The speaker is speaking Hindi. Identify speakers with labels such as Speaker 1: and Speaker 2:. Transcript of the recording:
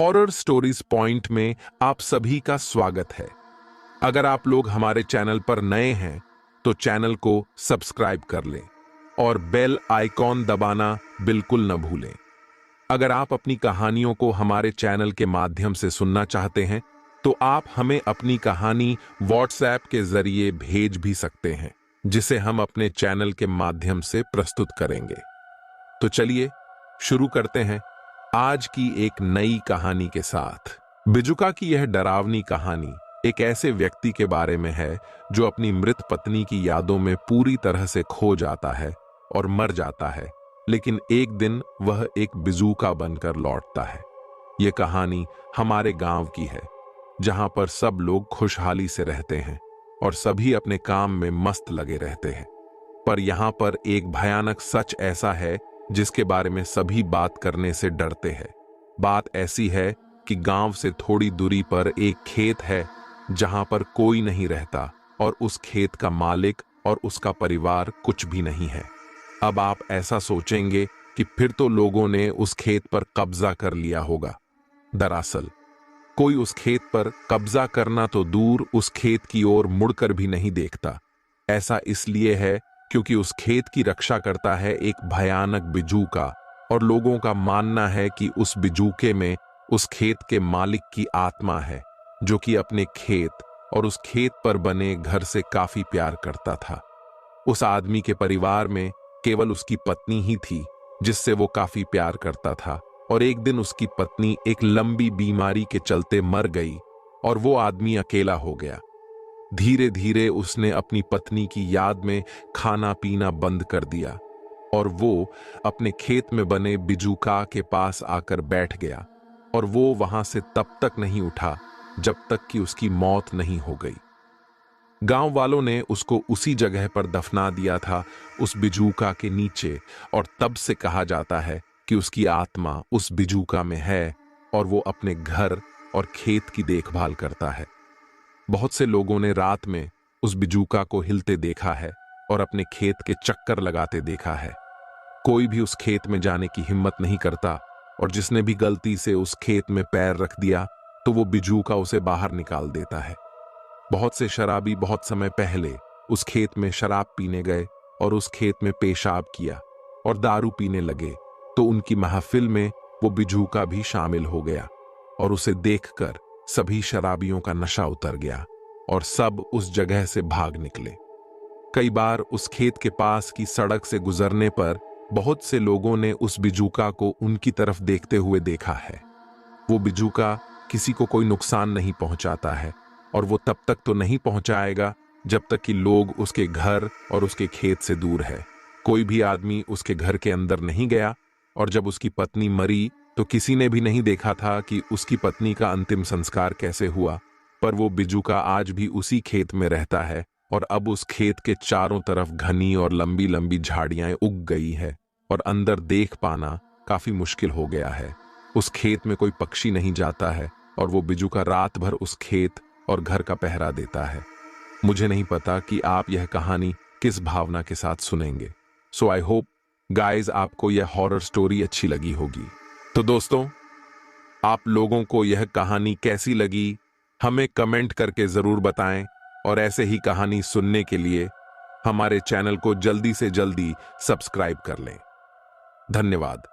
Speaker 1: हॉरर स्टोरीज पॉइंट में आप सभी का स्वागत है। अगर आप लोग हमारे चैनल पर नए हैं तो चैनल को सब्सक्राइब कर लें और बेल आइकॉन दबाना बिल्कुल न भूलें। अगर आप अपनी कहानियों को हमारे चैनल के माध्यम से सुनना चाहते हैं तो आप हमें अपनी कहानी व्हाट्सएप के जरिए भेज भी सकते हैं, जिसे हम अपने चैनल के माध्यम से प्रस्तुत करेंगे। तो चलिए शुरू करते हैं आज की एक नई कहानी के साथ। बिजुका की यह डरावनी कहानी एक ऐसे व्यक्ति के बारे में है जो अपनी मृत पत्नी की यादों में पूरी तरह से खो जाता है और मर जाता है, लेकिन एक दिन वह एक बिजुका बनकर लौटता है। यह कहानी हमारे गांव की है, जहां पर सब लोग खुशहाली से रहते हैं और सभी अपने काम में मस्त लगे रहते हैं। पर यहां पर एक भयानक सच ऐसा है जिसके बारे में सभी बात करने से डरते हैं। बात ऐसी है कि गांव से थोड़ी दूरी पर एक खेत है जहां पर कोई नहीं रहता और उस खेत का मालिक और उसका परिवार कुछ भी नहीं है। अब आप ऐसा सोचेंगे कि फिर तो लोगों ने उस खेत पर कब्जा कर लिया होगा। दरअसल कोई उस खेत पर कब्जा करना तो दूर, उस खेत की ओर मुड़कर भी नहीं देखता। ऐसा इसलिए है क्योंकि उस खेत की रक्षा करता है एक भयानक बिजूका, और लोगों का मानना है कि उस बिजूके में उस खेत के मालिक की आत्मा है, जो कि अपने खेत और उस खेत पर बने घर से काफी प्यार करता था। उस आदमी के परिवार में केवल उसकी पत्नी ही थी जिससे वो काफी प्यार करता था, और एक दिन उसकी पत्नी एक लंबी बीमारी के चलते मर गई और वो आदमी अकेला हो गया। धीरे धीरे उसने अपनी पत्नी की याद में खाना पीना बंद कर दिया और वो अपने खेत में बने बिजुका के पास आकर बैठ गया, और वो वहां से तब तक नहीं उठा जब तक कि उसकी मौत नहीं हो गई। गांव वालों ने उसको उसी जगह पर दफना दिया था, उस बिजुका के नीचे, और तब से कहा जाता है कि उसकी आत्मा उस बिजुका में है और वो अपने घर और खेत की देखभाल करता है। बहुत से लोगों ने रात में उस बिजुका को हिलते देखा है और अपने खेत के चक्कर लगाते देखा है। कोई भी उस खेत में जाने की हिम्मत नहीं करता, और जिसने भी गलती से उस खेत में पैर रख दिया तो वो बिजुका उसे बाहर निकाल देता है। बहुत से शराबी बहुत समय पहले उस खेत में शराब पीने गए और उस खेत में पेशाब किया और दारू पीने लगे, तो उनकी महफिल में वो बिजुका भी शामिल हो गया, और उसे देखकर सभी शराबियों का नशा उतर गया और सब उस जगह से भाग निकले। कई बार उस खेत के पास की सड़क से गुजरने पर बहुत से लोगों ने उस बिजुका को उनकी तरफ देखते हुए देखा है। वो बिजुका किसी को कोई नुकसान नहीं पहुंचाता है, और वो तब तक तो नहीं पहुंचाएगा जब तक कि लोग उसके घर और उसके खेत से दूर है। कोई भी आदमी उसके घर के अंदर नहीं गया, और जब उसकी पत्नी मरी तो किसी ने भी नहीं देखा था कि उसकी पत्नी का अंतिम संस्कार कैसे हुआ। पर वो बिजुका आज भी उसी खेत में रहता है, और अब उस खेत के चारों तरफ घनी और लंबी लंबी झाड़ियां उग गई है और अंदर देख पाना काफी मुश्किल हो गया है। उस खेत में कोई पक्षी नहीं जाता है, और वो बिजुका रात भर उस खेत और घर का पहरा देता है। मुझे नहीं पता कि आप यह कहानी किस भावना के साथ सुनेंगे। सो आई होप गाइज आपको यह हॉरर स्टोरी अच्छी लगी होगी। तो दोस्तों, आप लोगों को यह कहानी कैसी लगी हमें कमेंट करके जरूर बताएं, और ऐसे ही कहानी सुनने के लिए हमारे चैनल को जल्दी से जल्दी सब्सक्राइब कर लें। धन्यवाद।